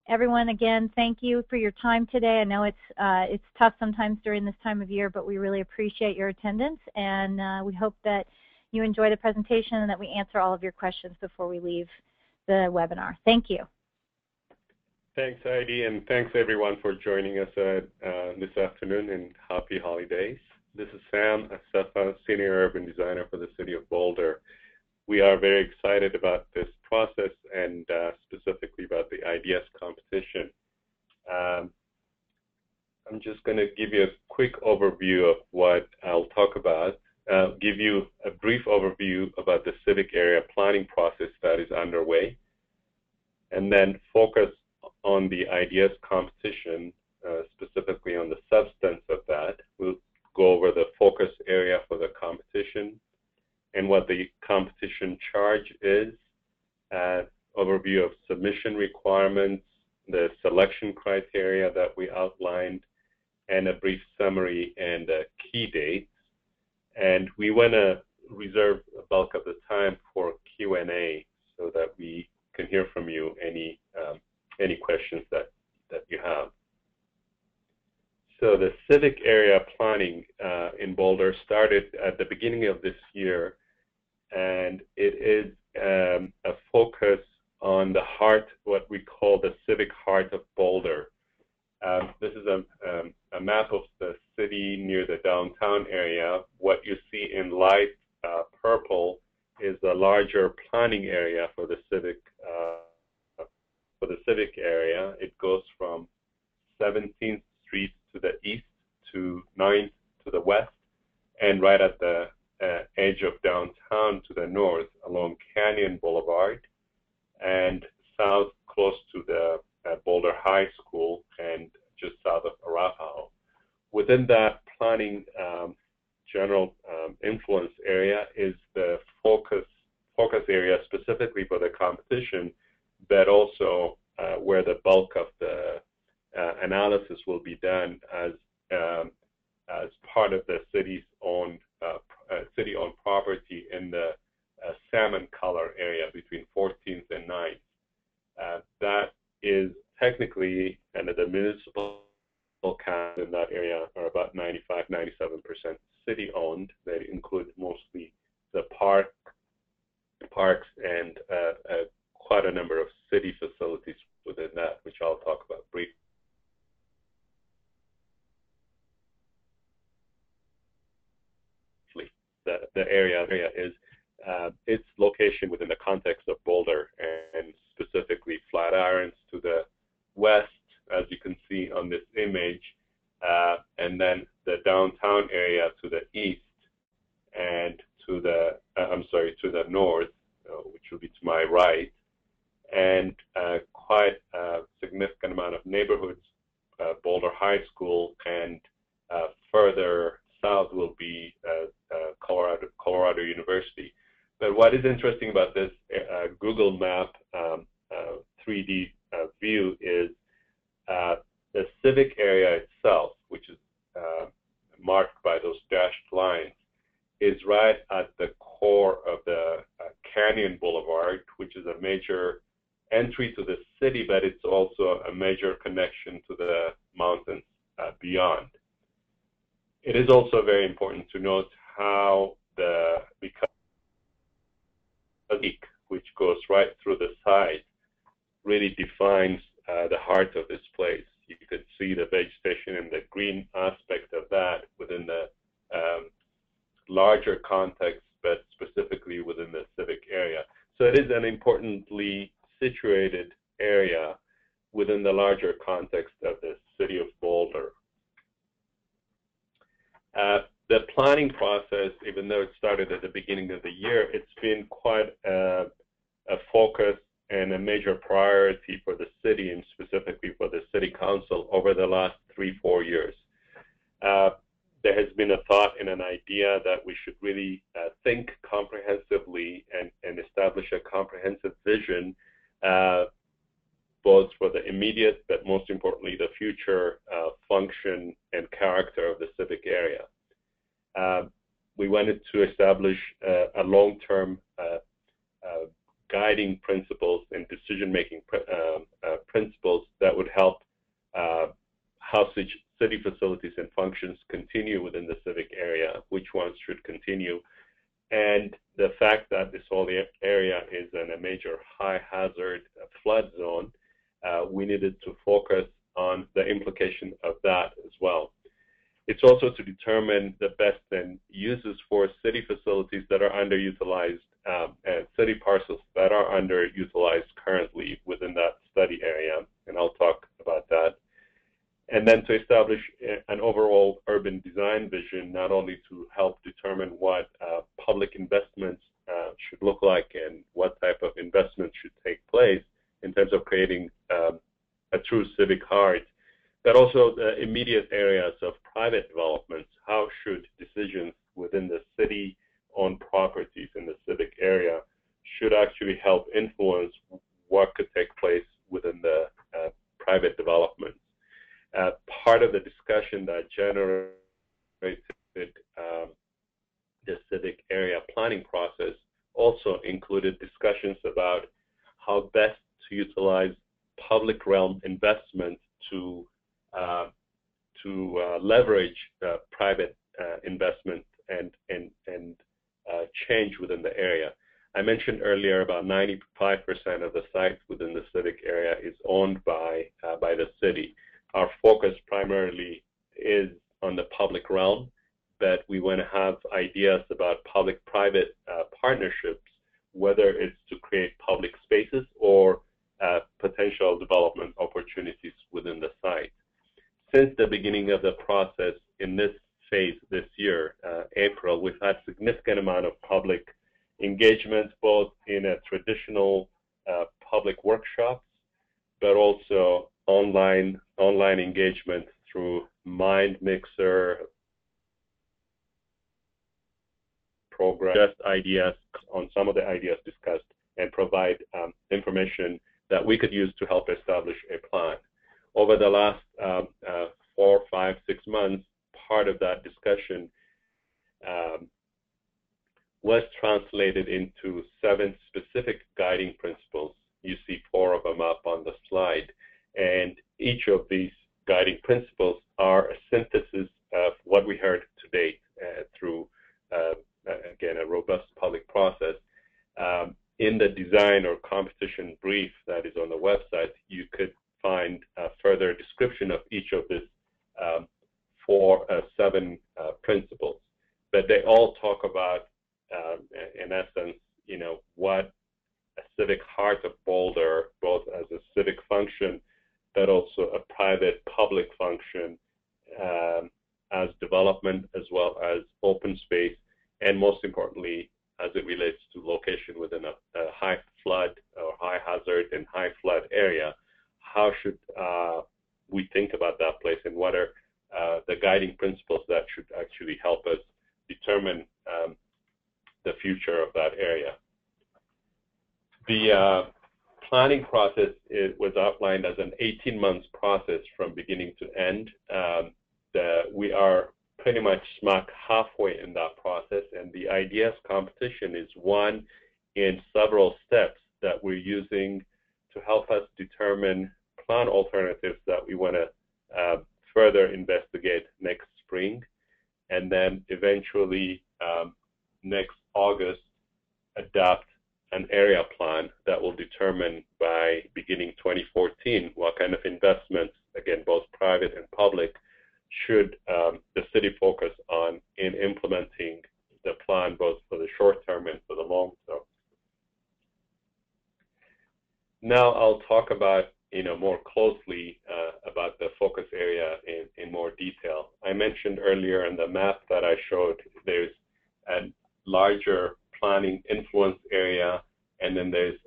Everyone, again, thank you for your time today. I know it's tough sometimes during this time of year, but we really appreciate your attendance, and we hope that you enjoy the presentation and that we answer all of your questions before we leave the webinar. Thank you. Thanks, Heidi, and thanks everyone for joining us this afternoon, and happy holidays. This is Sam Asafa, Senior Urban Designer for the City of Boulder. We are very excited about this process and specifically about the IDS competition. I'm just going to give you a quick overview of what I'll talk about, give you a brief overview about the civic area planning process that is underway, and then focus on the IDS competition, specifically on the substance of that. We'll go over the focus area for the competition and what the competition charge is, overview of submission requirements, the selection criteria that we outlined, and a brief summary and key dates. And we want to reserve a bulk of the time for Q&A so that we can hear from you any questions that you have. So the civic area planning in Boulder started at the beginning of this year, and it is a focus on the heart, what we call the civic heart of Boulder. This is a map of the city near the downtown area. What you see in light purple is the larger planning area for the civic area. It goes from 17th Street to the east to 9th to the west, and right at the edge of downtown to the north along Canyon Boulevard, and south close to the Boulder High School and just south of Arapahoe. Within that planning general influence area is the focus area specifically for the competition, but also where the bulk of the analysis will be done as part of the city's own city-owned property in the salmon color area between 14th and 9th. That is technically, and the municipal count in that area are about 95–97% city-owned. They include mostly the parks and quite a number of city facilities within that, which I'll talk about briefly. The area is its location within the context of Boulder, and specifically Flatirons to the west, as you can see on this image, and then the downtown area to the east, and to the north, which will be to my right, and quite a significant amount of neighborhoods, Boulder High School, and further south will be Colorado University. But what is interesting about this Google Map 3D view is the civic area itself, which is marked by those dashed lines, is right at the core of the Canyon Boulevard, which is a major entry to the city, but it's also a major connection to the mountains beyond. It is also very important to note how because the peak, which goes right through the site, really defines the heart of this place. You could see the vegetation and the green aspect of that within the larger context, but specifically within the civic area. So it is an importantly situated area within the larger context of the City of Boulder. The planning process, even though it started at the beginning of the year, it's been quite a focus and a major priority for the city, and specifically for the City Council over the last 3–4 years. There has been a thought and an idea that we should really think comprehensively and establish a comprehensive vision, both for the immediate, but most importantly, the future function and character of the civic area. We wanted to establish a long-term guiding principles and decision-making principles that would help how city facilities and functions continue within the civic area, which ones should continue, and the fact that this whole area is in a major high hazard flood zone, we needed to focus on the implication of that as well. It's also to determine the best uses for city facilities that are underutilized and city parcels that are underutilized currently within that study area, and I'll talk about that. And then to establish an overall urban design vision, not only to help determine what public investments should look like and what type of investments should take place in terms of creating a true civic heart, but also the immediate areas of private developments. How should decisions within the city-owned properties in the civic area should actually help influence what could take place within the private developments? Part of the discussion that generated the civic area planning process also included discussions about how best to utilize public realm investment to leverage private investment and change within the area. I mentioned earlier about 95% of the sites within the civic area is owned by the city. Our focus primarily is on the public realm, but we want to have ideas about public-private partnerships, whether it's to create public spaces or potential development opportunities within the site. Since the beginning of the process in this phase this year, April, we've had significant amount of public engagement, both in a traditional public workshops, but also online engagement through Mind Mixer program, just ideas on some of the ideas discussed, and provide information that we could use to help establish a plan. Over the last 4, 5, 6 months, part of that discussion was translated into 7 specific guiding principles. You see 4 of them up on the slide. And each of these guiding principles are a synthesis of what we heard to date through, again, a robust public process. In the design or competition brief that is on the website, you could find a further description of each of these 7 principles. But they all talk about, in essence, what a civic heart of Boulder, both as a civic function, but also a private public function, as development as well as open space, and most importantly, as it relates to location within a high flood or high hazard and high flood area. How should we think about that place, and what are the guiding principles that should actually help us determine the future of that area? The planning process was outlined as an 18-month process from beginning to end. We are pretty much smack halfway in that process, and the ideas competition is one in several steps that we're using to help us determine plan alternatives that we want to further investigate next spring, and then eventually next August adopt an area plan that will determine by beginning 2014 what kind of investments, again, both private and public, should the city focus on in implementing the plan, both for the short term and for the long term. Now I'll talk about, more closely about the focus area in more detail. I mentioned earlier in the map that I showed, there's a larger planning influence area, and then there's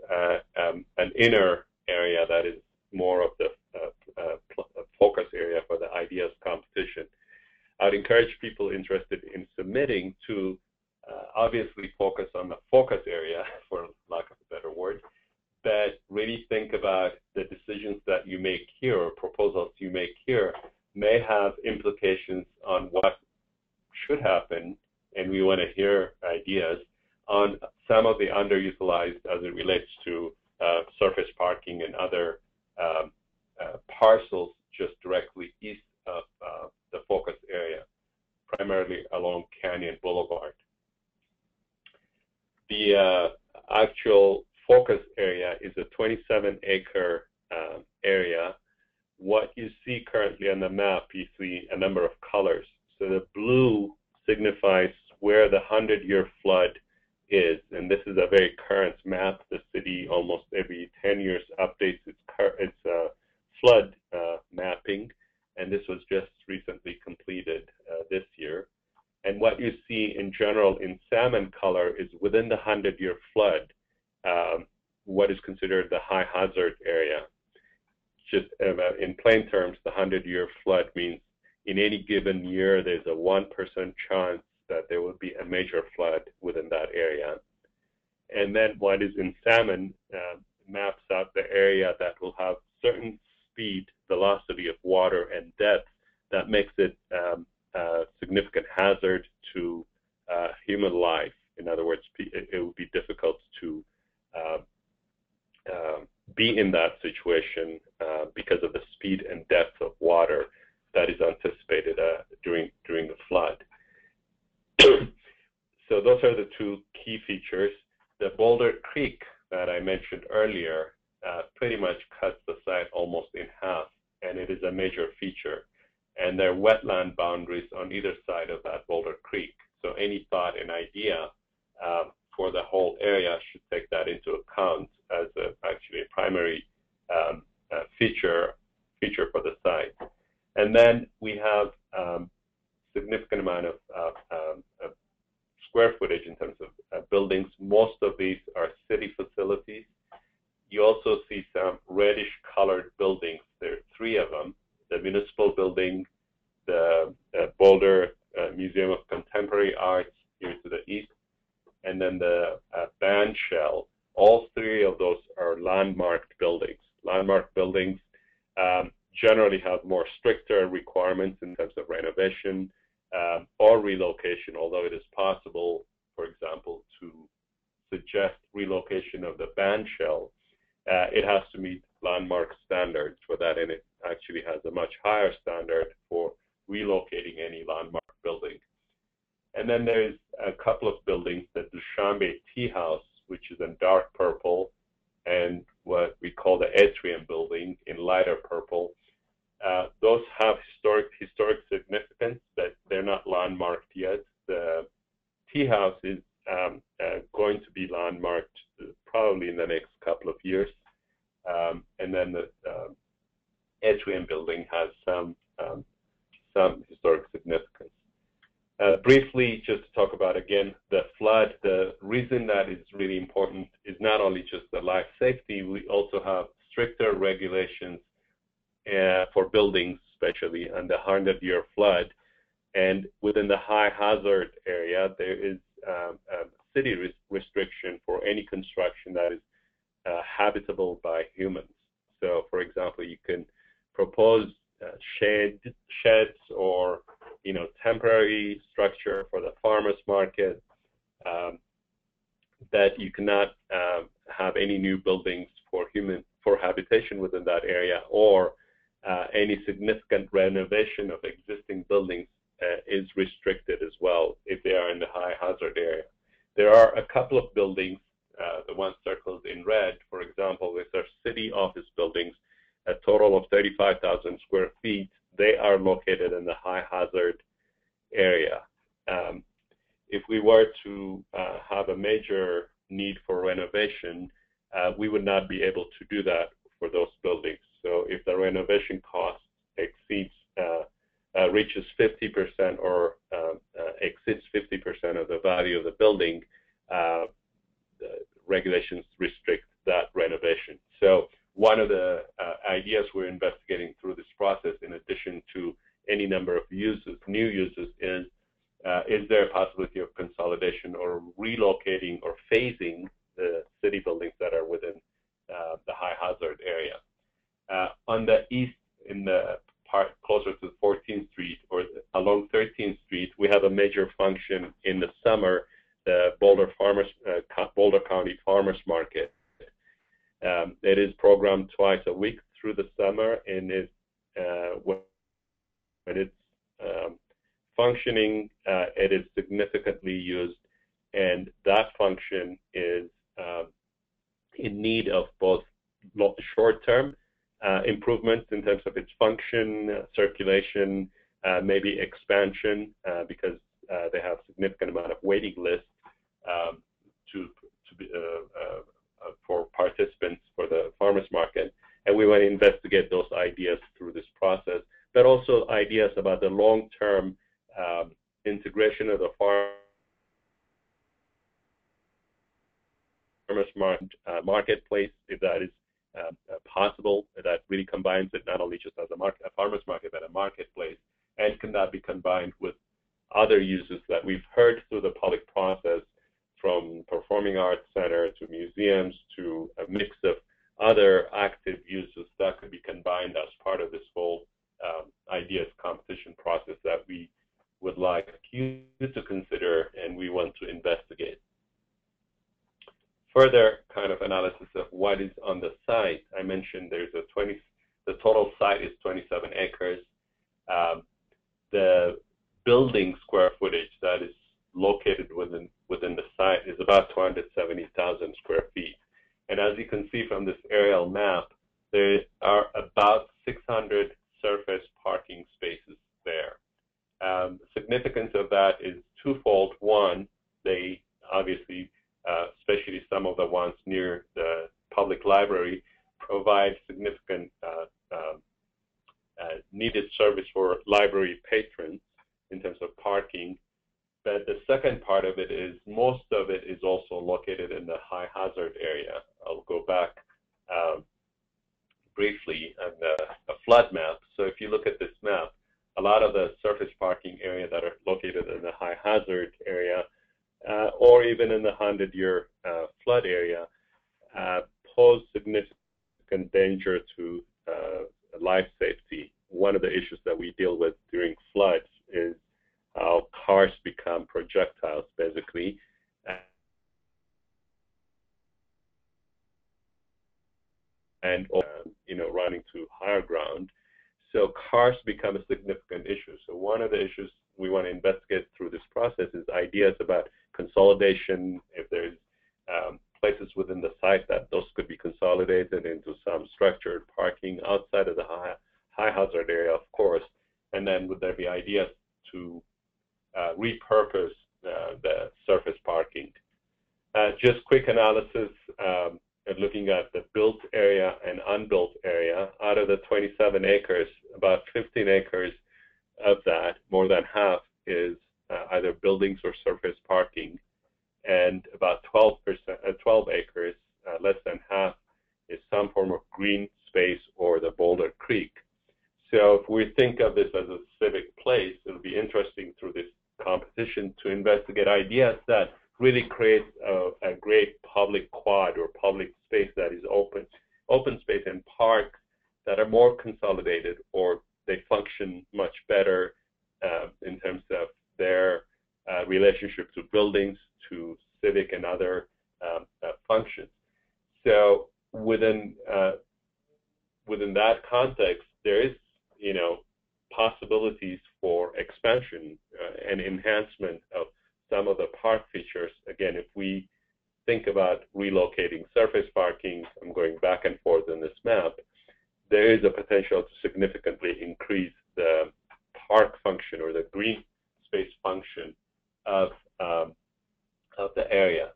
an inner area that is more of the focus area for the ideas competition. I'd encourage people interested in submitting to obviously focus on the focus area, for lack of a better word, but really think about the decisions that you make here or proposals you make here may have implications on what should happen, and we want to hear ideas on some of the underutilized as it relates to surface parking and other parcels just directly east of the focus area, primarily along Canyon Boulevard. The actual focus area is a 27-acre area. What you see currently on the map, you see a number of colors. So the blue signifies where the 100-year flood is, and this is a very current map. The city almost every 10 years updates its flood mapping, and this was just recently completed this year. And what you see in general in salmon color is within the 100-year flood, what is considered the high hazard area. Just in plain terms, the 100-year flood means in any given year, there's a 1% chance that there will be a major flood within that area. And then what is in salmon maps out the area that will have certain speed, velocity of water, and depth that makes it a significant hazard to human life. In other words, it would be difficult to be in that situation because of the speed and depth of water that is anticipated during the flood. So those are the two key features. The Boulder Creek that I mentioned earlier pretty much cuts the site almost in half, and it is a major feature. And there are wetland boundaries on either side of that Boulder Creek. So any thought and idea for the whole area should take that into account as actually a primary feature for the site. And then we have significant amount of square footage in terms of buildings. Most of these are city facilities. You also see some reddish colored buildings. There are three of them: the municipal building, the Boulder Museum of Contemporary Arts here to the east, and then the band shell. All three of those are landmarked buildings. Landmarked buildings generally have more stricter requirements in terms of renovation or relocation, although it is possible, for example, to suggest relocation of the band shell. It has to meet landmark standards for that, and it actually has a much higher standard for relocating any landmark building. And then there's a couple of buildings, the Dushanbe Tea House, which is in dark purple, and what we call the Atrium building in lighter purple. Those have historic significance, but they're not landmarked yet. The tea house is going to be landmarked probably in the next couple of years. And then the Atrium building has some historic significance. Briefly, just to talk about, again, the flood, the reason that is really important is not only just the life safety, we also have stricter regulations for buildings, especially on the 100-year flood. And within the high hazard area, there is a city restriction for any construction that is habitable by humans. So, for example, you can propose sheds or temporary structure for the farmers market, that you cannot have any new buildings for habitation within that area, or any significant renovation of existing buildings is restricted as well if they are in the high hazard area. There are a couple of buildings, the ones circled in red, for example, these are city office buildings, a total of 35,000 square feet. They are located in the high hazard area. If we were to have a major need for renovation, we would not be able to do that for those buildings. So if the renovation cost exceeds, reaches 50% or exceeds 50% of the value of the building, the regulations restrict that renovation. So one of the ideas we're investigating through this process, in addition to any number of uses, new uses, is there a possibility of consolidation or relocating or phasing the city buildings that are within the high hazard area? On the east, in the part closer to 14th Street or along 13th Street, we have a major function in the summer the Boulder County Farmers Market. It is programmed twice a week through the summer, and when it's functioning, it is significantly used, and that function is in need of both short-term improvements in terms of its function, circulation, maybe expansion, because they have a significant amount of waiting lists for participants for the farmers market. And we want to investigate those ideas through this process, but also ideas about the long-term integration of the farmers marketplace, if that is possible, that really combines it not only just as a farmers market, but a marketplace, and can that be combined with other uses that we've heard through the public process, from performing arts center to museums to a mix of other active uses that could be combined as part of this whole ideas competition process that we would like you to consider and we want to investigate. Further kind of analysis of what is on the site. I mentioned there's the total site is 27 acres. The building square footage that is located within the site is about 270,000 square feet. And as you can see from this aerial map, there are about 600 surface parking spaces there. Significance of that is twofold. One, they obviously, especially some of the ones near the public library, provide significant needed service for library patrons in terms of parking. But the second part of it is most of it is also located in the high hazard area. I'll go back briefly on the flood map. So if you look at this map, a lot of the surface parking area that are located in the high hazard area or even in the 100-year flood area pose significant danger to life safety. One of the issues that we deal with during floods is how cars become projectiles, basically, and running to higher ground. So cars become a significant issue. So one of the issues we want to investigate through this process is ideas about consolidation. If there's places within the site that those could be consolidated into some structured parking outside of the high hazard area, of course. And then would there be ideas to repurpose the surface parking? Just quick analysis looking at the built area and unbuilt area. Out of the 27 acres, about 15 acres of that, more than half, is either buildings or surface parking, and about 12 acres, less than half, is some form of green space or the Boulder Creek. So if we think of this as a civic place, it'll be interesting through this competition to investigate ideas that really create a great public quad or public space that is open space and parks that are more consolidated, or they function much better in terms of their relationship to buildings, to civic and other functions. So within that context, there is possibilities for expansion and enhancement of some of the park features. Again, if we think about relocating surface parking, I'm going back and forth in this map, there is a potential to significantly increase the park function or the green space function of the area.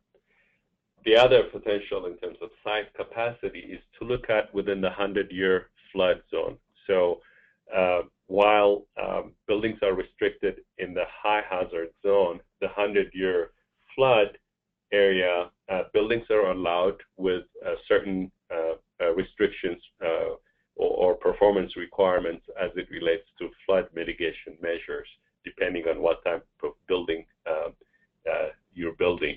The other potential in terms of site capacity is to look at within the 100-year flood zone. So while buildings are restricted in the high hazard zone, the 100-year flood area, buildings are allowed with certain restrictions or performance requirements as it relates to flood mitigation measures, depending on what type of building you're building.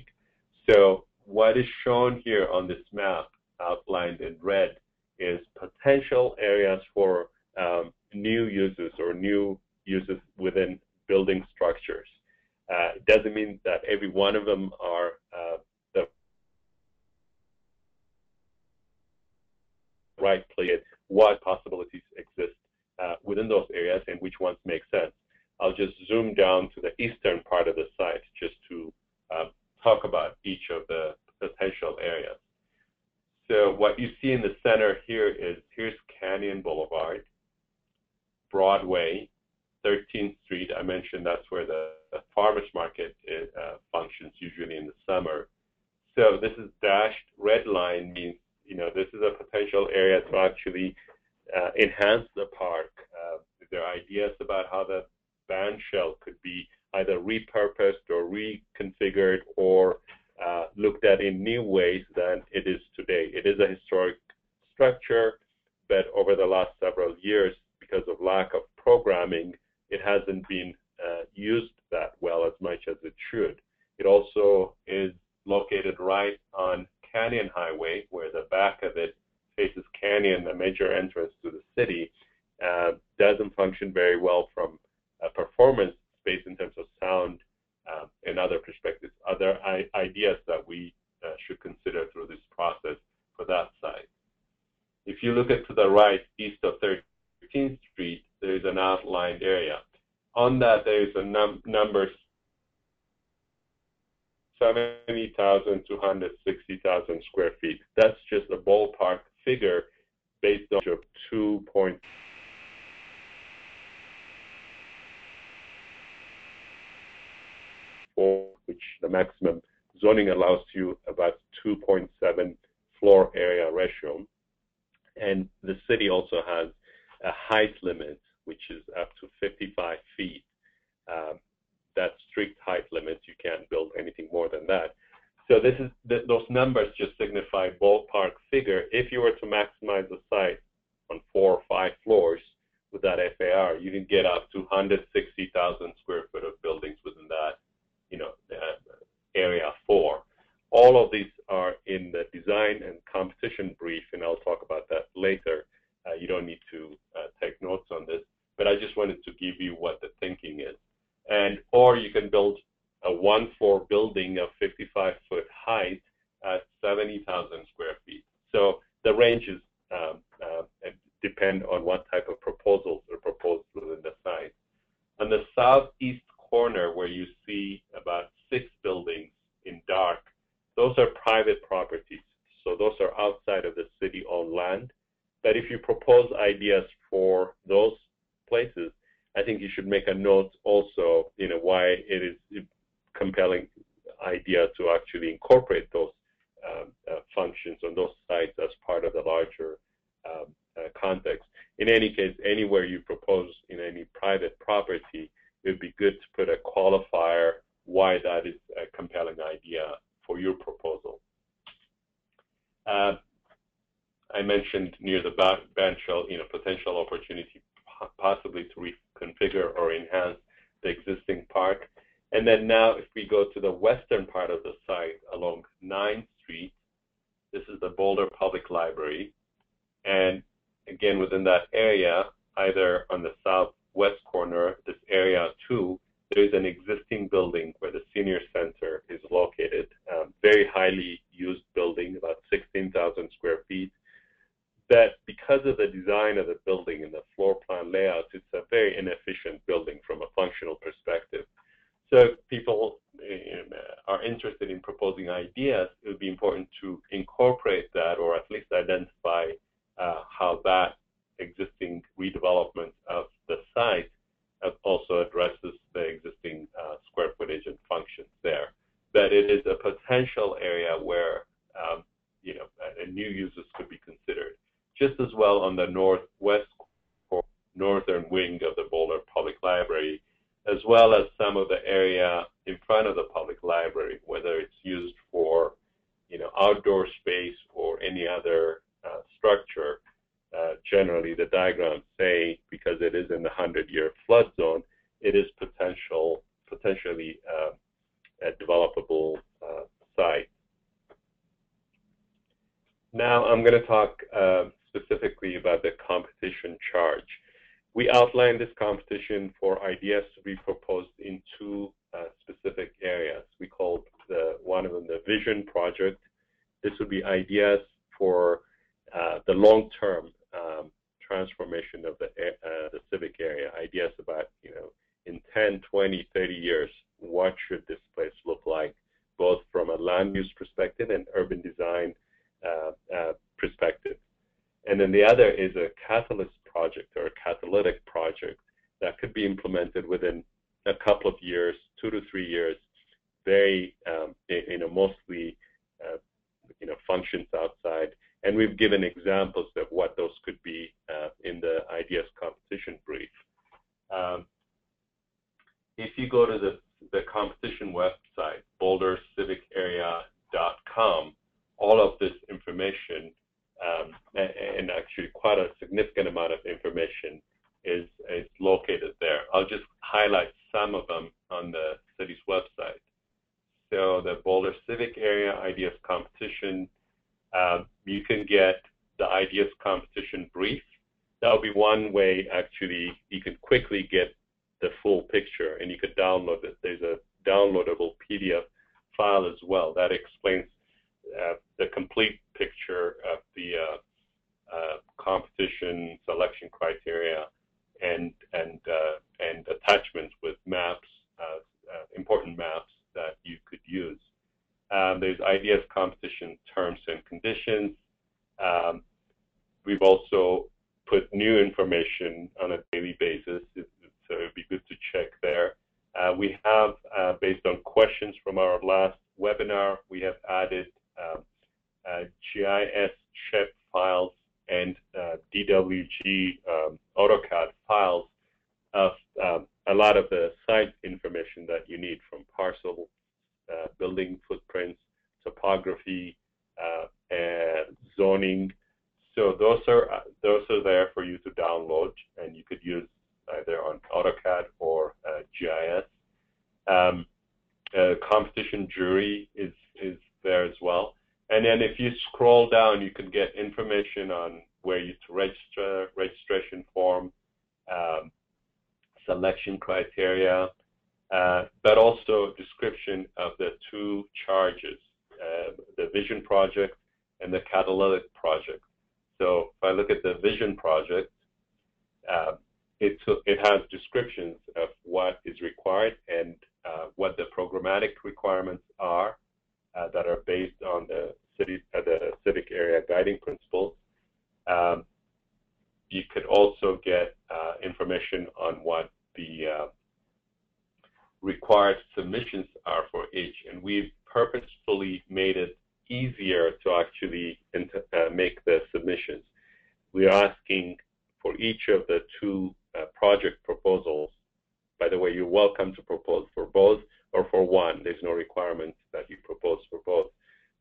So what is shown here on this map, outlined in red, is potential areas for new uses or new uses within building structures. It doesn't mean that every one of them are the right place, what possibilities exist within those areas and which ones make sense. I'll just zoom down to the eastern part of the site just to talk about each of the potential areas. So what you see in the center here is, here's Canyon Boulevard, Broadway, 13th Street. I mentioned that's where the farmers market functions usually in the summer. So this is dashed red line means, this is a potential area to actually enhance the park. There are ideas about how the band shell could be either repurposed or reconfigured or looked at in new ways than it is today. It is a historic structure, but over the last several years, because of lack of programming, it hasn't been used that well as much as it should. It also is located right on Canyon Highway, where the back of it faces Canyon, a major entrance to the city. Doesn't function very well from a performance space in terms of sound and other perspectives, other ideas that we should consider through this process for that site. If you look at to the right, east of 13th Street, there is an outlined area. On that, there is a number 70,000 to 160,000 square feet. That's just a ballpark figure based on 2.4, which the maximum zoning allows you about 2.7 floor area ratio. And the city also has a height limit, which is up to 55 feet. That's strict height limits. You can't build anything more than that. So this is those numbers just signify ballpark figure. If you were to maximize the site on 4 or 5 floors with that FAR, you can get up to 160,000 square foot of buildings within that, area 4. All of these are in the design and competition brief, and I'll talk about that later. You don't need to take notes on this, but I just wanted to give you what the thinking is. Or you can build a 1-floor building of 55-foot height at 70,000 square feet. So the ranges depend on what type of proposals are proposed within the site. On the southeast corner, where you see about 6 buildings in dark, those are private properties. So those are outside of the city-owned land. But if you propose ideas for those places, I think you should make a note also, why it is a compelling idea to actually incorporate those functions on those sites as part of the larger context. In any case, anywhere you propose in any private property, it would be good to put a qualifier why that is a compelling idea for your proposal. I mentioned near the band shell, potential opportunity possibly to reconfigure or enhance the existing park. And then now if we go to the western part of the site along 9th Street, this is the Boulder Public Library. And again, within that area, either on the southwest corner, this area 2, there is an existing building where the senior center is located. Very highly used building, about 16,000 square feet. That because of the design of the building and the floor plan layout, it's a very inefficient building from a functional perspective. So if people are interested in proposing ideas, it would be important to incorporate that or at least identify how that existing redevelopment of the site also addresses the existing square footage and functions there. But it is a potential area where new uses could be considered. Just as well on the northwest or northern wing of the Boulder Public Library, as well as some of the area in front of the public library, whether it's used for outdoor space or any other structure. Generally, the diagrams say, because it is in the 100-year flood zone, it is potentially a developable site. Now I'm going to talk specifically about the competition charge. We outlined this competition for ideas to be proposed in 2 specific areas. We called one of them the Vision Project. This would be ideas for the long-term transformation of the civic area, ideas about, in 10, 20, 30 years, what should this place look like, both from a land use perspective and urban design perspective. And then the other is a catalyst project or a catalytic project that could be implemented within a couple of years, 2 to 3 years, very, mostly, functions outside. And we've given examples of what those could be in the ideas competition brief. If you go to the competition website, bouldercivicarea.com, all of this information, and actually quite a significant amount of information is located there. I'll just highlight some of them on the city's website. So the Boulder Civic Area Ideas Competition, you can get the Ideas Competition brief. That'll be one way, actually, you can quickly get the full picture, and you could download it. There's a downloadable PDF file as well that explains the complete picture of the competition selection criteria and attachments with maps, important maps that you could use. There's Ideas Competition Terms and Conditions. We've also put new information on a daily basis, so it'd be good to check there. We have, based on questions from our last webinar, we have added GIS chip files and DWG AutoCAD files of a lot of the site information that you need, from parcel, building footprints, topography, and zoning. So those are there for you to download, and you could use either on AutoCAD or GIS. Competition jury is there as well. And then if you scroll down, you can get information on where you to register, registration form, selection criteria, but also description of the two charges, the Vision Project and the Catalytic Project. So if I look at the Vision Project, it has descriptions of what is required and what the programmatic requirements are that are based on the civic area guiding principles. You could also get information on what the required submissions are for each, and we've purposefully made it easier to actually make the submissions. We're asking for each of the two project proposals. By the way, you're welcome to propose for both or for one. There's no requirement that you propose for both.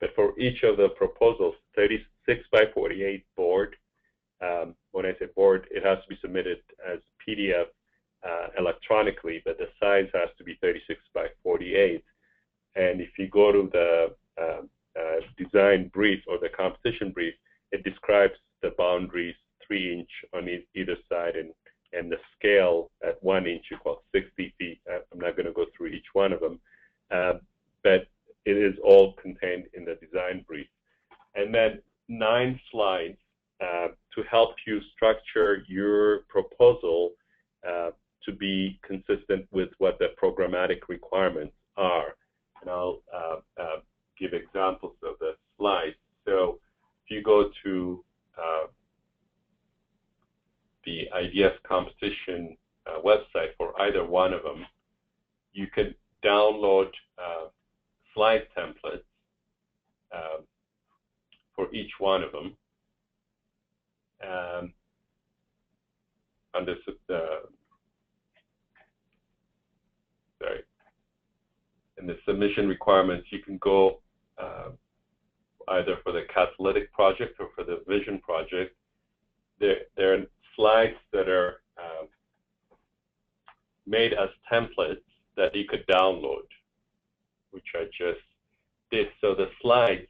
But for each of the proposals, 36 by 48 board. When I say board, it has to be submitted as PDF electronically, but the size has to be 36 by 48. And if you go to the design brief or the competition brief, it describes the boundaries, 3-inch on either side, and the scale at 1 inch equals 60 feet. I'm not going to go through each one of them, but it is all contained in the design brief. And then 9 slides to help you structure your proposal to be consistent with what the programmatic requirements are. And I'll give examples of the slides. So if you go to the Ideas Competition website for either one of them, you can download slide templates for each one of them. On this, in the submission requirements, you can go either for the Catalytic Project or for the Vision Project. There are slides that are made as templates that you could download, which I just did. So the slides,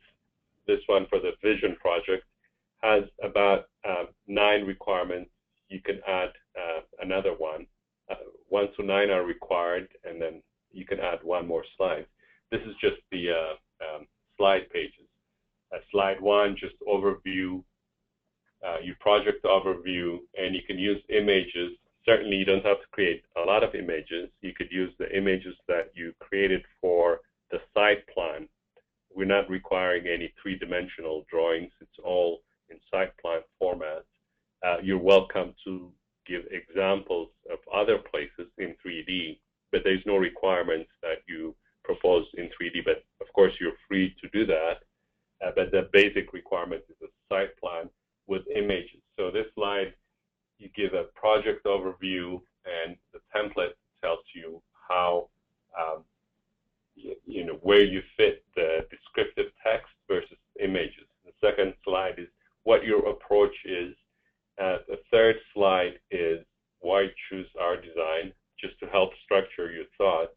this one for the Vision Project, has about 9 requirements. You can add another one. 1 to 9 are required, and then you can add one more slide. This is just the slide pages. Slide 1, just overview, your project overview, and you can use images. Certainly, you don't have to create a lot of images. You could use the images that you created for the site plan. We're not requiring any three-dimensional drawings. It's all in site plan format. You're welcome to give examples of other places in 3D, but there's no requirements that you propose in 3D, but of course you're free to do that. But the basic requirement is a site plan with images. So this slide, you give a project overview, and the template tells you how, where you fit the descriptive text versus images. The second slide is what your approach is. The third slide is why choose our design, just to help structure your thoughts.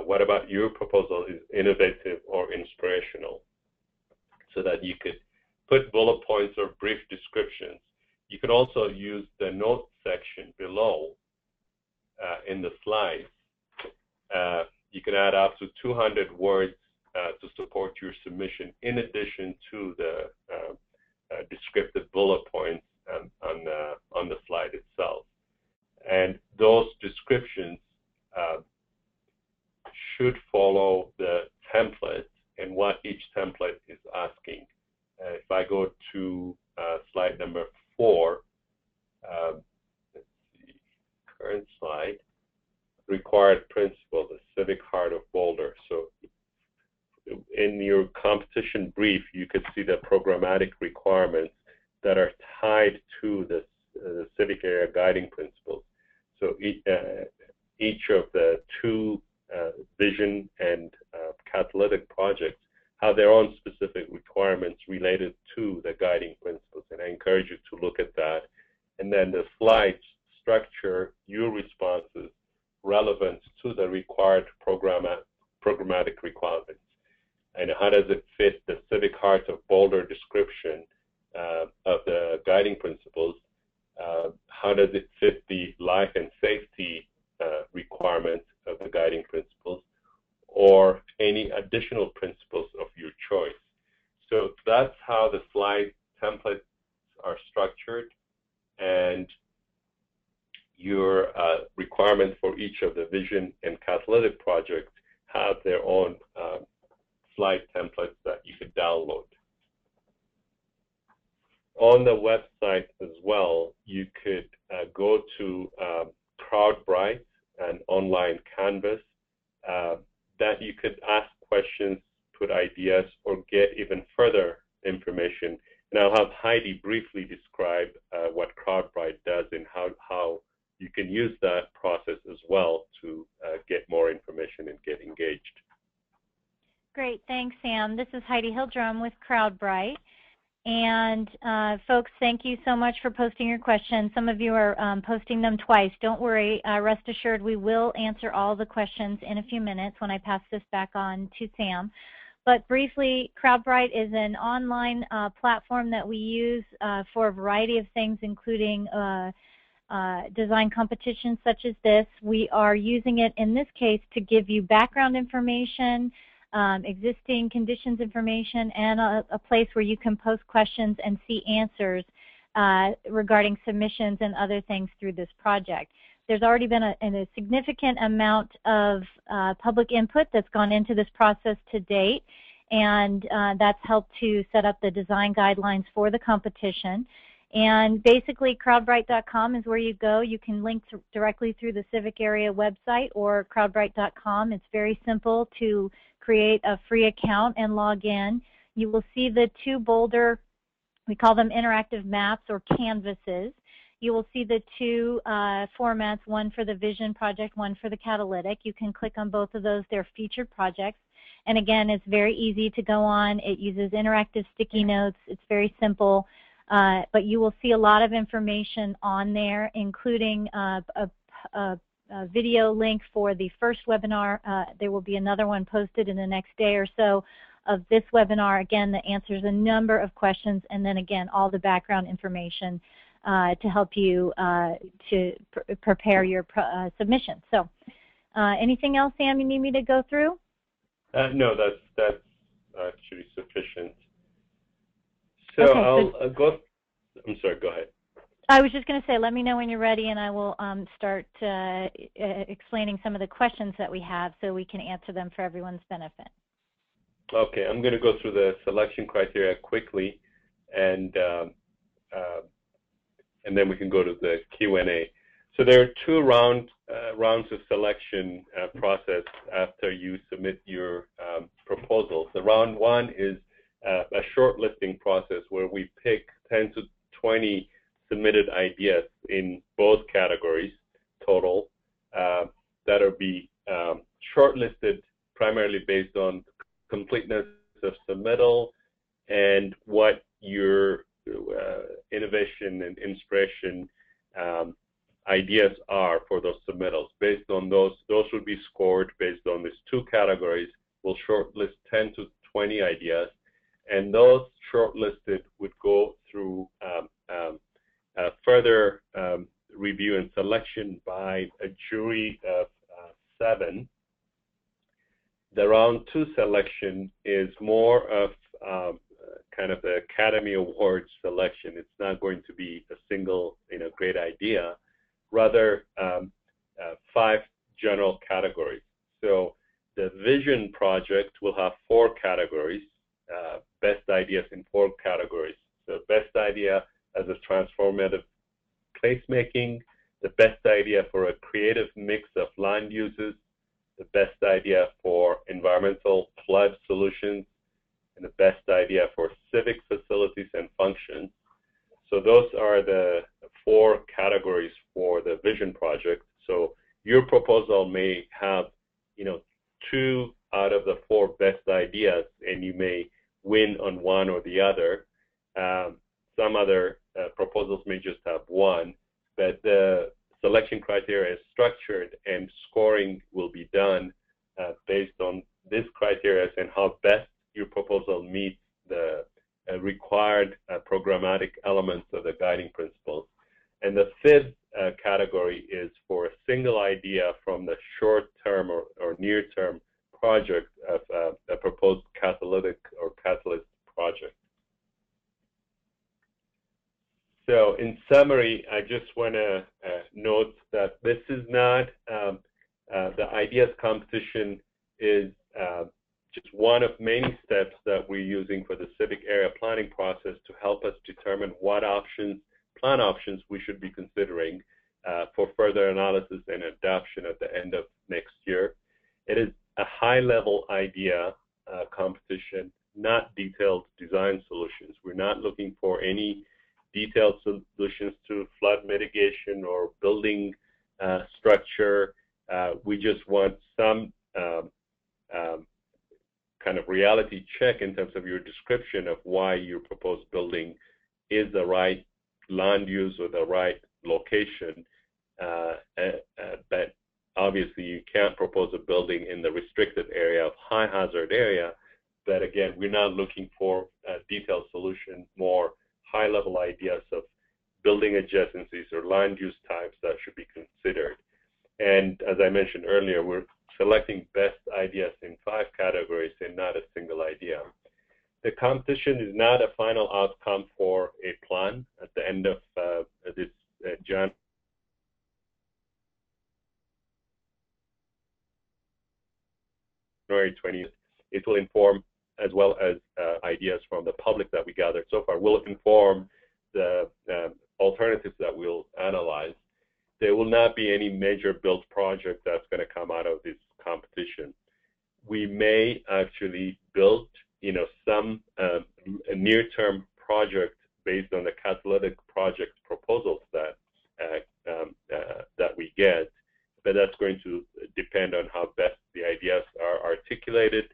What about your proposal is innovative or inspirational, so that you could put bullet points or brief descriptions. You could also use the note section below in the slides. You can add up to 200 words to support your submission, in addition to the descriptive bullet points on the slide itself. And those descriptions should follow the template and what each template is asking. If I go to slide number 4, let's see, current slide, required principle, the civic heart of Boulder. So in your competition brief, you could see the programmatic requirements that are tied to the civic area guiding principles. So each of the two vision and catalytic projects have their own specific requirements related to the guiding principles, and I encourage you to look at that. And then the slides structure your responses relevant to the required programmatic requirements. And how does it fit the civic heart of Boulder description of the guiding principles? How does it fit the life and safety requirements of the guiding principles, or any additional principles of your choice? So that's how the slide templates are structured, and your requirements for each of the vision and catalytic projects have their own slide templates that you could download. On the website as well, you could go to Crowdbrite, an online canvas that you could ask questions, put ideas, or get even further information. And I'll have Heidi briefly describe what Crowdbrite does and how you can use that process as well to get more information and get engaged. Great, thanks, Sam. This is Heidi Hildrum with Crowdbrite. And folks, thank you so much for posting your questions. Some of you are posting them twice. Don't worry. Rest assured, we will answer all the questions in a few minutes when I pass this back on to Sam. But briefly, Crowdbrite is an online platform that we use for a variety of things, including design competitions such as this. We are using it in this case to give you background information, existing conditions information, and a place where you can post questions and see answers regarding submissions and other things through this project. There's already been a significant amount of public input that's gone into this process to date, and that's helped to set up the design guidelines for the competition. And basically, crowdbrite.com is where you go. You can link directly through the Civic Area website or crowdbrite.com. It's very simple to create a free account and log in. You will see the two Boulder, we call them interactive maps or canvases. You will see the two formats, one for the Vision project, one for the Catalytic. You can click on both of those. They're featured projects. And again, it's very easy to go on. It uses interactive sticky notes. It's very simple. But you will see a lot of information on there, including a video link for the first webinar. There will be another one posted in the next day or so of this webinar, again, that answers a number of questions, and then again, all the background information to help you to prepare your submission. So Anything else, Sam, you need me to go through? No, that's actually sufficient. So okay, I'll go. I'm sorry. Go ahead. I was just going to say, let me know when you're ready, and I will start explaining some of the questions that we have so we can answer them for everyone's benefit. Okay, I'm going to go through the selection criteria quickly, and then we can go to the Q&A. So there are two rounds of selection process after you submit your proposals. The round one is a shortlisting process where we pick 10 to 20 submitted ideas in both categories total that'll be shortlisted primarily based on completeness of submittal and what your innovation and inspiration ideas are for those submittals. Based on those would be scored based on these two categories. We'll shortlist 10 to 20 ideas, and those shortlisted would go through further review and selection by a jury of 7. The round 2 selection is more of kind of the Academy Awards selection. It's not going to be a single, great idea. Rather, 5 general categories. So the vision project will have 4 categories, best ideas in 4 categories. So best idea as a transformative placemaking, the best idea for a creative mix of land uses, the best idea for environmental flood solutions, and the best idea for civic facilities and functions. So those are the 4 categories for the vision project. So your proposal may have, 2 out of the 4 best ideas, and you may win on one or the other. Some other proposals may just have 1, but the selection criteria is structured and scoring will be done based on this criteria and how best your proposal meets the required programmatic elements of the guiding principles. And the 5th category is for a single idea from the short-term or near-term project of a proposed catalytic or catalyst project. So in summary, I just want to note that this is not, the ideas competition is just one of many steps that we're using for the civic area planning process to help us determine what plan options we should be considering for further analysis and adoption at the end of next year. It is a high-level idea competition, not detailed design solutions. We're not looking for any detailed solutions to flood mitigation or building structure. We just want some kind of reality check in terms of your description of why your proposed building is the right land use or the right location. But obviously you can't propose a building in the restricted area of high hazard area. But again, we're not looking for a detailed solution, more high-level ideas of building adjacencies or land use types that should be considered. And as I mentioned earlier, we're selecting best ideas in 5 categories and not a single idea. The competition is not a final outcome for a plan at the end of this January 20th. It will inform, as well as ideas from the public that we gathered so far, will inform the alternatives that we'll analyze. There will not be any major build project that's going to come out of this competition. We may actually build, some near-term project based on the Catalytic Project proposals that we get, but that's going to depend on how best the ideas are articulated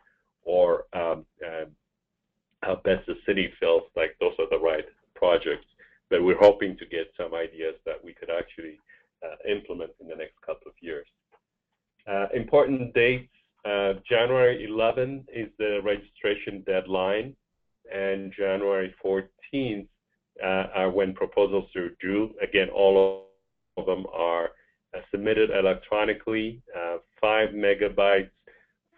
or how best the city feels like those are the right projects. But we're hoping to get some ideas that we could actually implement in the next couple of years. Important dates, January 11 is the registration deadline, and January 14th are when proposals are due. Again, all of them are submitted electronically, 5 megabytes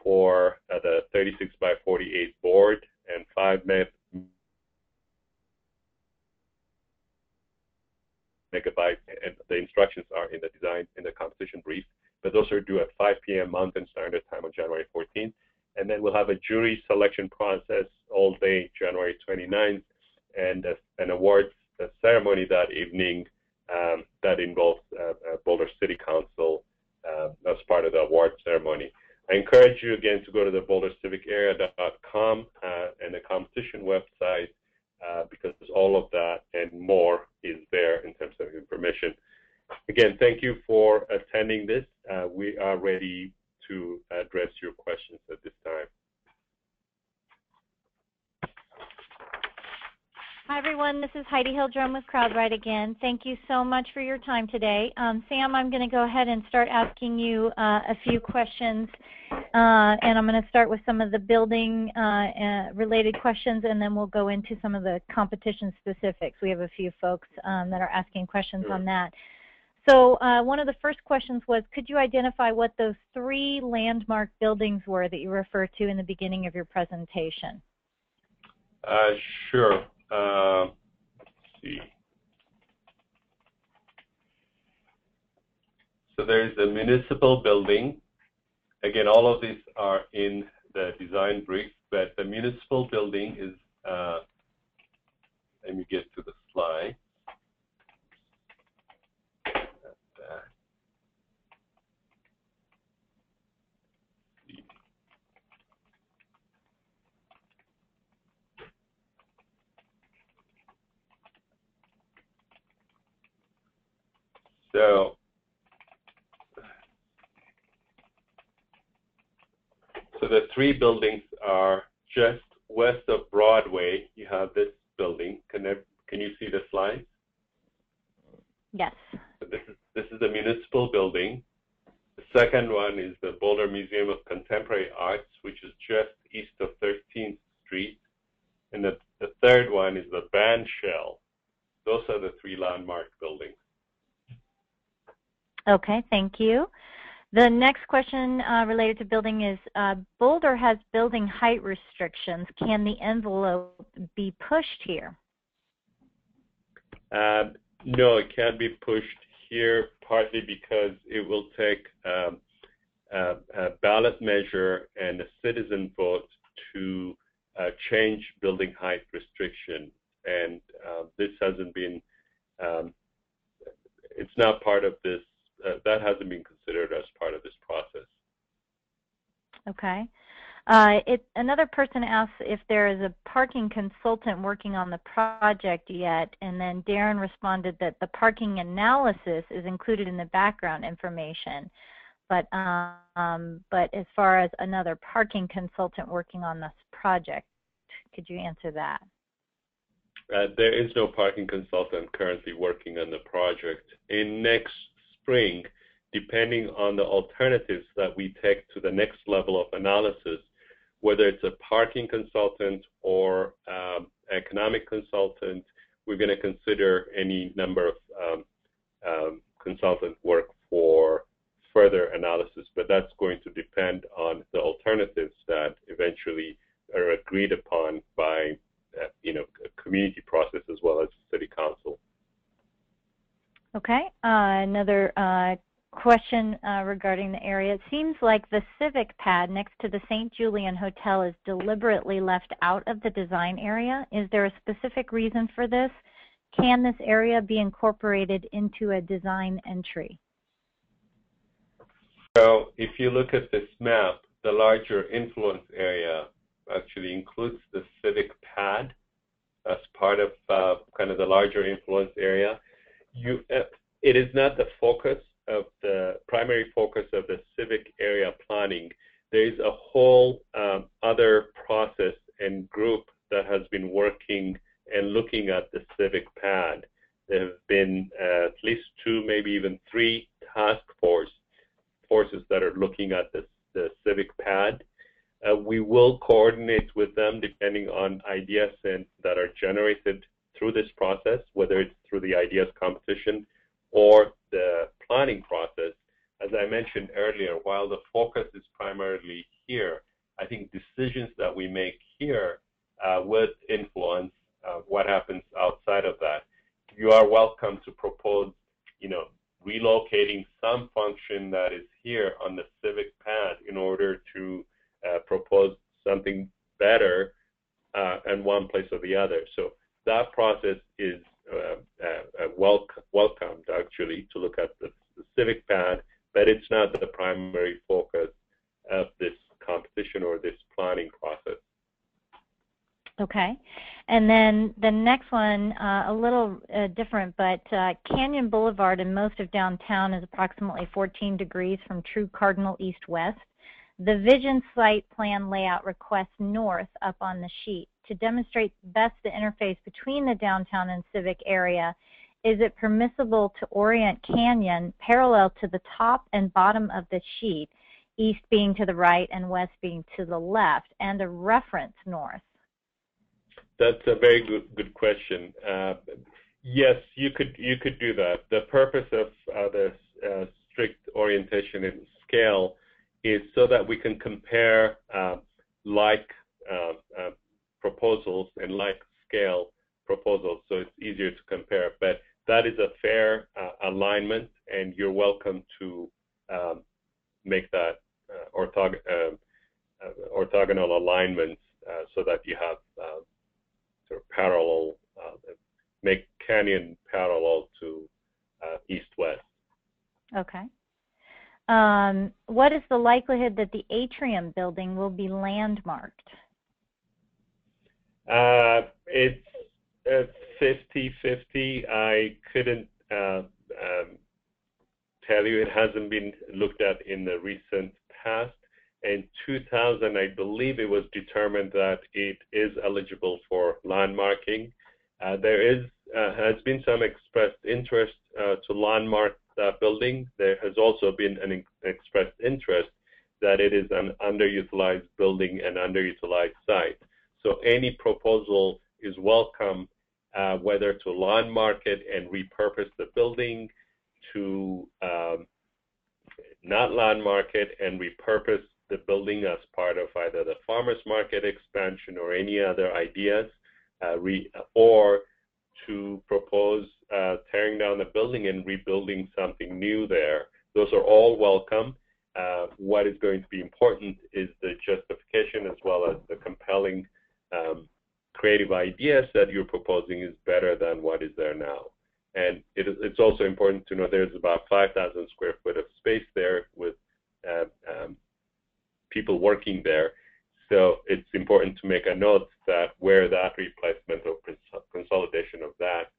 for the 36 by 48 board, and 5 megabytes, and the instructions are in the design, in the competition brief, but those are due at 5 p.m. Mountain Standard Time on January 14th. And then we'll have a jury selection process all day, January 29th, and an awards ceremony that evening that involves Boulder City Council as part of the award ceremony. I encourage you again to go to the bouldercivicarea.com and the competition website because all of that and more is there in terms of information. Again, thank you for attending this. We are ready to address your questions at this time. Hi, everyone. This is Heidi Hildrum with Crowdbrite again. Thank you so much for your time today. Sam, I'm going to go ahead and start asking you a few questions, and I'm going to start with some of the building related questions, and then we'll go into some of the competition specifics. We have a few folks that are asking questions on that. So one of the first questions was, could you identify what those 3 landmark buildings were that you referred to in the beginning of your presentation? Sure. Let's see. So there's the municipal building. Again, all of these are in the design brief, but the municipal building is, let me get to the slide. So the 3 buildings are just west of Broadway. You have this building. Can you see the slide? Yes. So this is the municipal building. The second one is the Boulder Museum of Contemporary Arts, which is just east of 13th Street. And the third one is the band shell. Those are the 3 landmark buildings. Okay, thank you. The next question related to building is, Boulder has building height restrictions. Can the envelope be pushed here? No, it can't be pushed here, partly because it will take a ballot measure and a citizen vote to change building height restriction. And this hasn't been, it's not part of this. That hasn't been considered as part of this process. Okay. Another person asks if there is a parking consultant working on the project yet, and then Darren responded that the parking analysis is included in the background information. But as far as another parking consultant working on this project, could you answer that? There is no parking consultant currently working on the project. In next spring, depending on the alternatives that we take to the next level of analysis, whether it's a parking consultant or economic consultant, we're going to consider any number of consultant work for further analysis, but that's going to depend on the alternatives that eventually are agreed upon by a community process as well as city council. Okay, another question regarding the area. It seems like the Civic pad next to the St. Julian Hotel is deliberately left out of the design area. Is there a specific reason for this? Can this area be incorporated into a design entry? So if you look at this map, the larger influence area actually includes the Civic pad as part of kind of the larger influence area. It is not the focus of the primary focus of the civic area planning. There is a whole other process and group that has been working and looking at the civic pad. There have been at least 2, maybe even 3 task forces that are looking at the civic pad. We will coordinate with them depending on ideas that are generated through this process, whether it's through the ideas competition or the planning process. I mentioned earlier, while the focus is primarily here, I think decisions that we make here would influence what happens outside of that. You are welcome to propose, relocating some function that is here on the civic pad in order to propose something better in one place or the other. So that process is welcomed, actually, to look at the civic pad, but it's not the primary focus of this competition or this planning process. Okay. And then the next one, a little different, but Canyon Boulevard in most of downtown is approximately 14 degrees from true cardinal east-west. The Vision Site Plan layout requests north up on the sheet. To demonstrate best the interface between the downtown and civic area, is it permissible to orient Canyon parallel to the top and bottom of the sheet, east being to the right and west being to the left, and a reference north? That's a very good question. Yes, you could do that. The purpose of the strict orientation and scale is so that we can compare like proposals and like scale proposals, so it's easier to compare. But that is a fair alignment, and you're welcome to make that orthogonal alignments so that you have sort of parallel, make Canyon parallel to east-west. Okay. What is the likelihood that the atrium building will be landmarked? It's 50-50. I couldn't tell you. It hasn't been looked at in the recent past. In 2000, I believe it was determined that it is eligible for landmarking. There has been some expressed interest to landmark that building. There has also been an expressed interest that it is an underutilized building and underutilized site. So any proposal is welcome, whether to landmark it and repurpose the building, to not landmark it and repurpose the building as part of either the farmers market expansion or any other ideas, or to propose tearing down the building and rebuilding something new there. Those are all welcome. What is going to be important is the justification as well as the compelling creative ideas that you're proposing is better than what is there now. And it's also important to know there's about 5,000 square foot of space there with people working there. So it's important to make a note that where that replacement or consolidation of that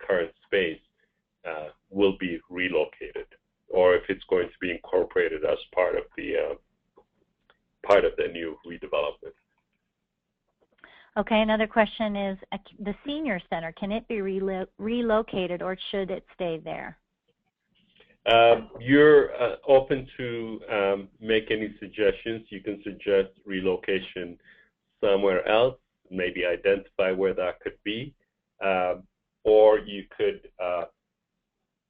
current space will be relocated, or if it's going to be incorporated as part of the new redevelopment. Okay, another question is the senior center. Can it be relocated, or should it stay there? You're open to make any suggestions. You can suggest relocation somewhere else, maybe identify where that could be, or you could,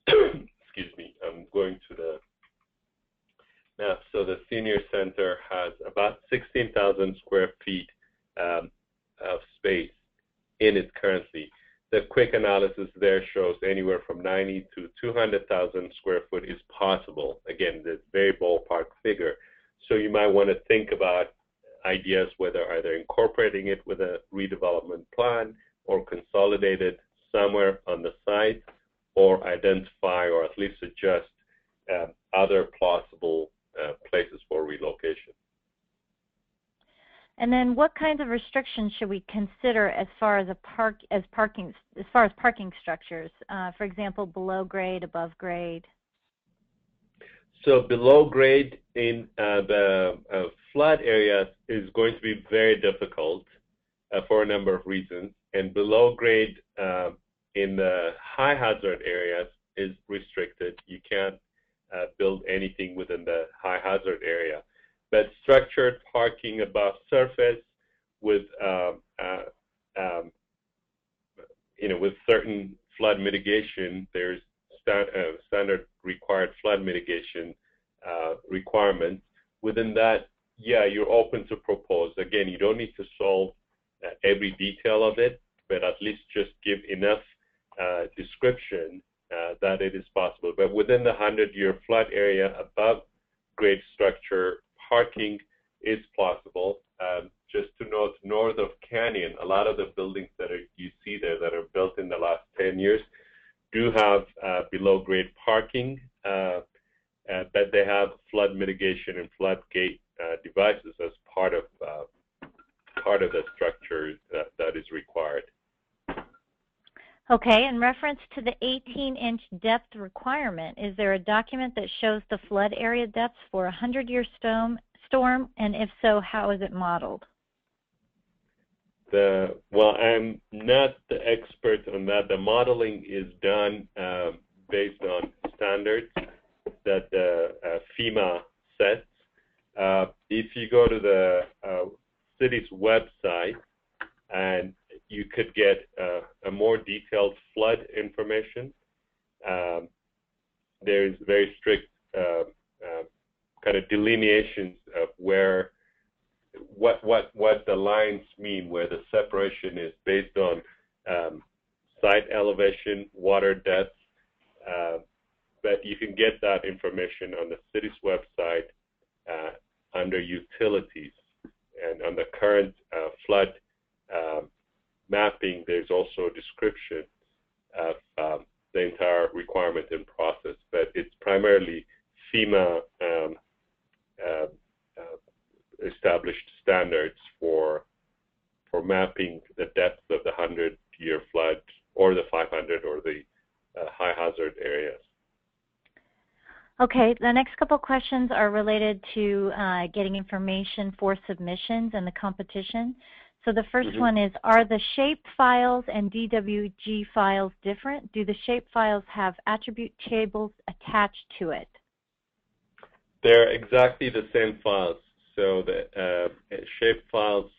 excuse me, I'm going to the map. So the senior center has about 16,000 square feet of space in it currently. The quick analysis there shows anywhere from 90 to 200,000 square foot is possible. Again, this very ballpark figure. So you might want to think about ideas whether either incorporating it with a redevelopment plan or consolidate it somewhere on the site, or identify or at least suggest other plausible places for relocation. And then, what kinds of restrictions should we consider as far as parking structures? For example, below grade, above grade. So below grade in the flood areas is going to be very difficult for a number of reasons, and below grade in the high hazard areas is restricted. You can't build anything within the high hazard area. But structured parking above surface with with certain flood mitigation, there's standard required required flood mitigation requirements. Within that, yeah, you're open to propose. Again, you don't need to solve every detail of it, but at least just give enough description that it is possible. But within the 100-year flood area, above grade structure, parking is possible. Just to note, north of Canyon, a lot of the buildings that you see there that are built in the last 10 years do have below grade parking, but they have flood mitigation and flood gate devices as part of the structure that is required. Okay, in reference to the 18-inch depth requirement, is there a document that shows the flood area depths for a 100-year storm, and if so, how is it modeled? Well, I'm not the expert on that. The modeling is done based on standards that FEMA sets. If you go to the city's website, and you could get a more detailed flood information. There's very strict kind of delineations of what the lines mean, where the separation is based on site elevation, water depth. But you can get that information on the city's website under utilities, and on the current flood mapping, there's also a description of the entire requirement and process, but it's primarily FEMA established standards for mapping the depths of the 100-year flood or the 500 or the high hazard areas. Okay, the next couple questions are related to getting information for submissions and the competition. So the first one is, are the shape files and DWG files different? Do the shape files have attribute tables attached to it? They're exactly the same files. So the shape files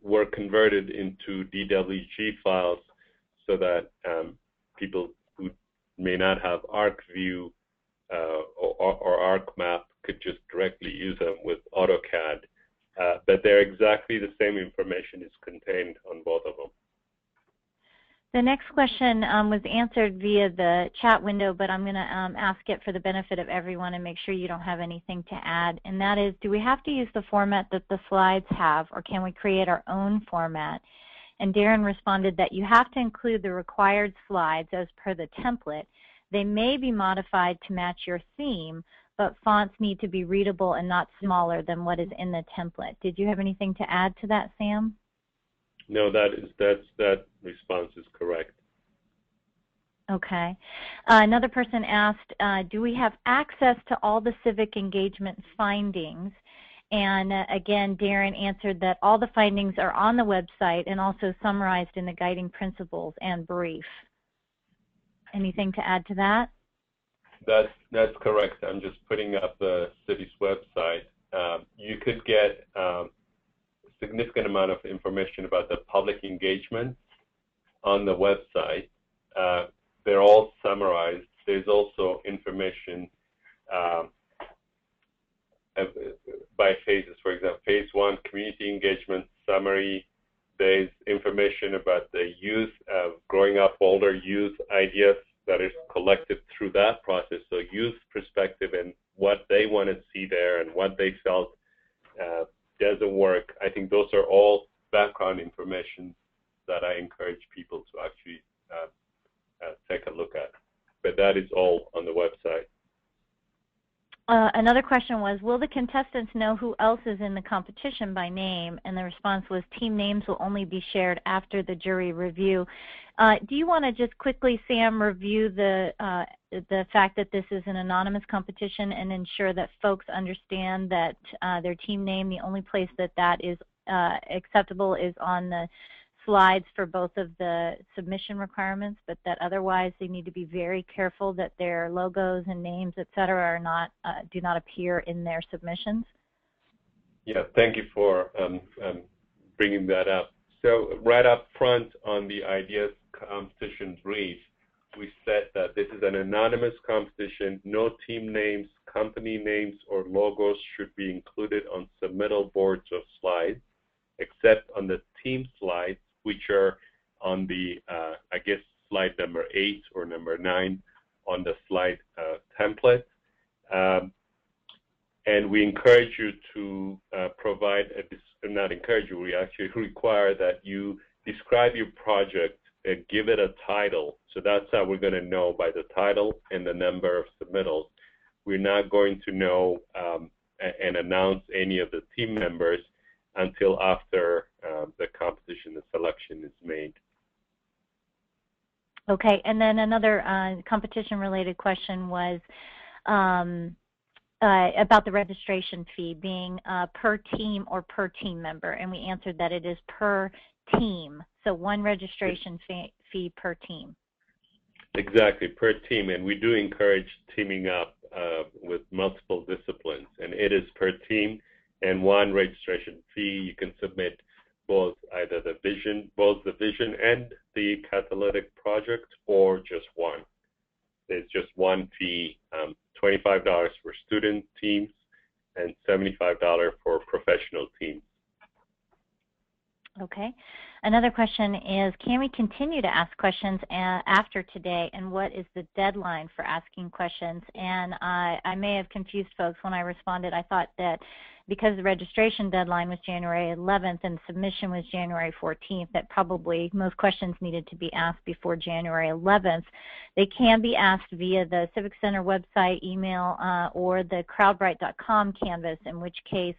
were converted into DWG files so that people who may not have ArcView or ArcMap could just directly use them with AutoCAD. But they're exactly the same information is contained on both of them. The next question was answered via the chat window, but I'm going to ask it for the benefit of everyone and make sure you don't have anything to add. And that is, do we have to use the format that the slides have, or can we create our own format? And Darren responded that you have to include the required slides as per the template. They may be modified to match your theme, but fonts need to be readable and not smaller than what is in the template. Did you have anything to add to that, Sam? No, that response is correct. Okay. Another person asked, do we have access to all the civic engagement findings? And again, Darren answered that all the findings are on the website and also summarized in the guiding principles and brief. Anything to add to that? That's correct. I'm just putting up the city's website. You could get a significant amount of information about the public engagement on the website. They're all summarized. There's also information by phases. For example, phase 1, community engagement summary. There's information about the youth, growing up Boulder youth ideas that is collected through that process. So youth perspective and what they want to see there and what they felt doesn't work. I think those are all background information that I encourage people to actually take a look at. But that is all on the website. Another question was, will the contestants know who else is in the competition by name? And the response was, team names will only be shared after the jury review. Do you want to just quickly, Sam, review the fact that this is an anonymous competition and ensure that folks understand that their team name, the only place that that is acceptable is on the slides for both of the submission requirements, but that otherwise they need to be very careful that their logos and names, et cetera, are not do not appear in their submissions? Yeah, thank you for bringing that up. So right up front on the ideas competition brief, we said that this is an anonymous competition. No team names, company names, or logos should be included on submittal boards of slides, except on the team slides, which are on the, I guess, slide number 8 or number 9 on the slide template. And we encourage you to provide, not encourage you, we actually require that you describe your project and give it a title. So that's how we're going to know, by the title and the number of submittals. We're not going to know and announce any of the team members until after the competition, the selection is made. Okay, and then another competition-related question was about the registration fee being per team or per team member, and we answered that it is per team, so one registration fee per team. Exactly, per team, and we do encourage teaming up with multiple disciplines, and it is per team, and one registration fee. You can submit both either the vision and the Catalytic Project, or just one. There's just one fee, $25 for student teams and $75 for professional teams. Okay. Another question is, can we continue to ask questions after today, and what is the deadline for asking questions? And I may have confused folks when I responded. I thought that because the registration deadline was January 11th and submission was January 14th, that probably most questions needed to be asked before January 11th. They can be asked via the Civic Center website, email, or the Crowdbrite.com canvas, in which case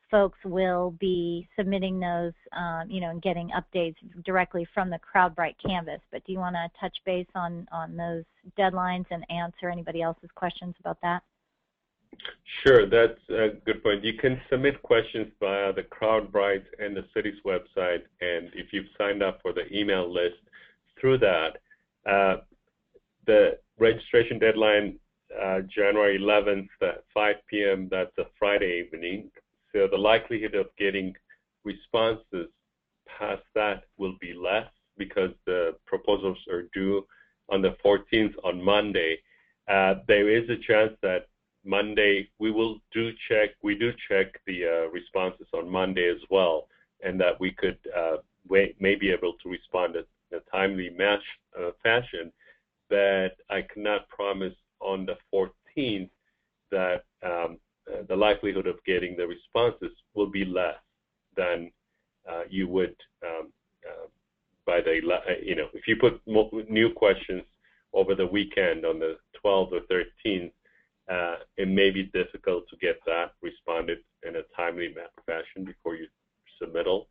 folks will be submitting those, and getting updates directly from the Crowdbrite canvas. But do you want to touch base on those deadlines and answer anybody else's questions about that? Sure, that's a good point. You can submit questions via the Crowdbrite and the city's website, and if you've signed up for the email list through that, the registration deadline, January 11th at 5 p.m., that's a Friday evening. So the likelihood of getting responses past that will be less, because the proposals are due on the 14th on Monday. There is a chance that Monday we do check the responses on Monday as well, and that we could may be able to respond in a timely fashion. But I cannot promise on the 14th that the likelihood of getting the responses will be less than you would by the, if you put new questions over the weekend on the 12th or 13th, it may be difficult to get that responded in a timely fashion before you submittal.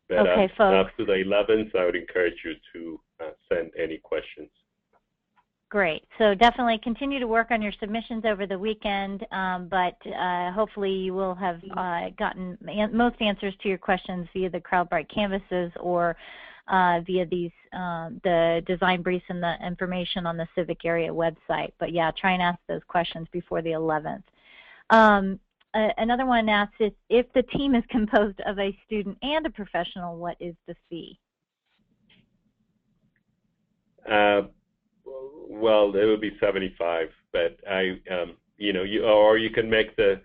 But okay, folks. Up to the 11th, I would encourage you to send any questions. Great. So definitely continue to work on your submissions over the weekend, but hopefully you will have gotten most answers to your questions via the Crowdbrite canvases or via these the design briefs and the information on the Civic Area website. But yeah, try and ask those questions before the 11th. Another one asks, if the team is composed of a student and a professional, what is the fee? Well, it would be 75, but you can make the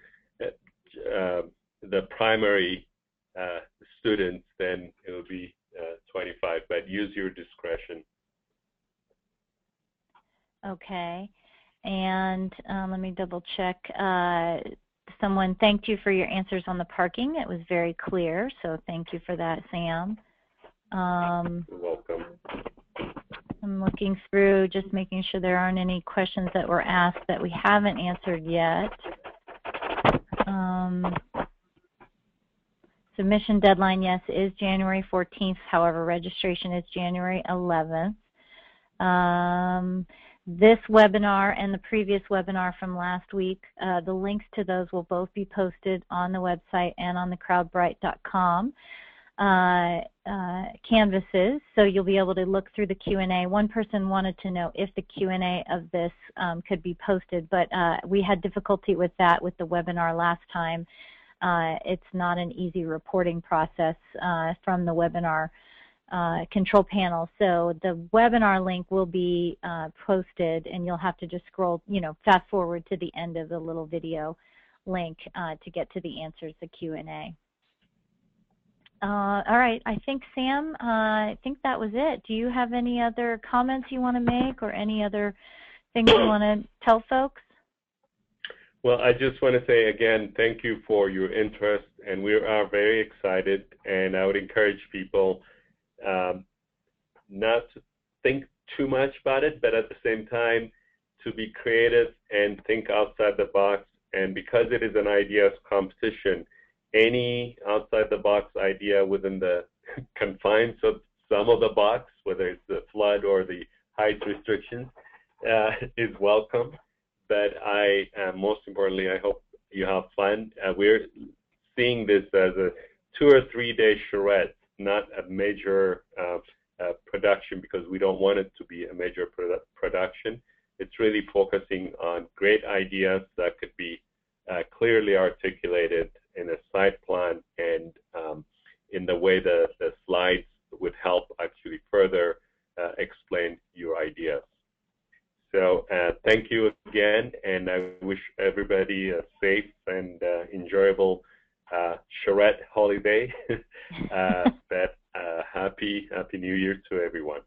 primary students, then it would be 25, but use your discretion. Okay, and let me double check. Someone thanked you for your answers on the parking. It was very clear, so thank you for that, Sam. You're welcome. I'm looking through, just making sure there aren't any questions that were asked that we haven't answered yet. Submission deadline, yes, is January 14th. However, registration is January 11th. This webinar and the previous webinar from last week, the links to those will both be posted on the website and on the crowdbrite.com. Canvases, so you'll be able to look through the Q&A. One person wanted to know if the Q&A of this could be posted, but we had difficulty with that with the webinar last time. It's not an easy reporting process from the webinar control panel. So the webinar link will be posted, and you'll have to just scroll, fast forward to the end of the little video link to get to the answers, the Q&A. All right, I think, Sam, I think that was it. Do you have any other comments you want to make or any other things you want to tell folks? Well, I just want to say again, thank you for your interest, and we are very excited, and I would encourage people not to think too much about it, but at the same time to be creative and think outside the box. And because it is an ideas competition, any outside the box idea within the confines of some of the box, whether it's the flood or the height restrictions, is welcome. But most importantly, I hope you have fun. We're seeing this as a 2 or 3 day charrette, not a major production, because we don't want it to be a major production. It's really focusing on great ideas that could be clearly articulated in a site plan and in the way the slides would help actually further explain your ideas. So thank you again, and I wish everybody a safe and enjoyable charrette holiday. But happy New Year to everyone.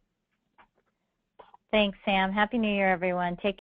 Thanks, Sam. Happy New Year, everyone. Take